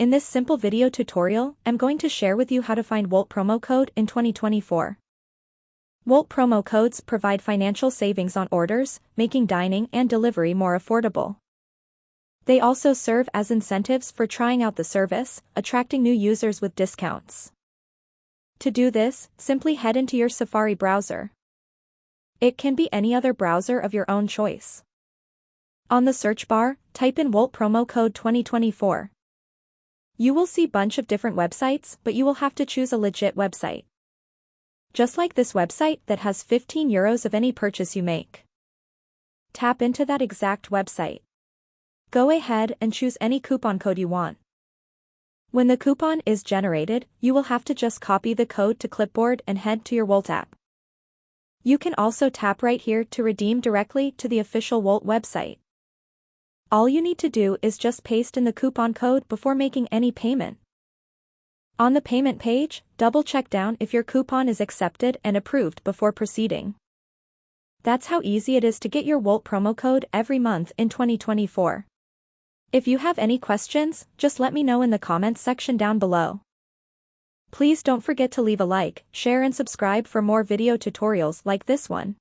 In this simple video tutorial, I'm going to share with you how to find Wolt promo code in 2024. Wolt promo codes provide financial savings on orders, making dining and delivery more affordable. They also serve as incentives for trying out the service, attracting new users with discounts. To do this, simply head into your Safari browser. It can be any other browser of your own choice. On the search bar, type in Wolt promo code 2024. You will see a bunch of different websites, but you will have to choose a legit website. Just like this website that has 15 euros of any purchase you make. Tap into that exact website. Go ahead and choose any coupon code you want. When the coupon is generated, you will have to just copy the code to clipboard and head to your Wolt app. You can also tap right here to redeem directly to the official Wolt website. All you need to do is just paste in the coupon code before making any payment. On the payment page, double-check down if your coupon is accepted and approved before proceeding. That's how easy it is to get your Wolt promo code every month in 2024. If you have any questions, just let me know in the comments section down below. Please don't forget to leave a like, share and subscribe for more video tutorials like this one.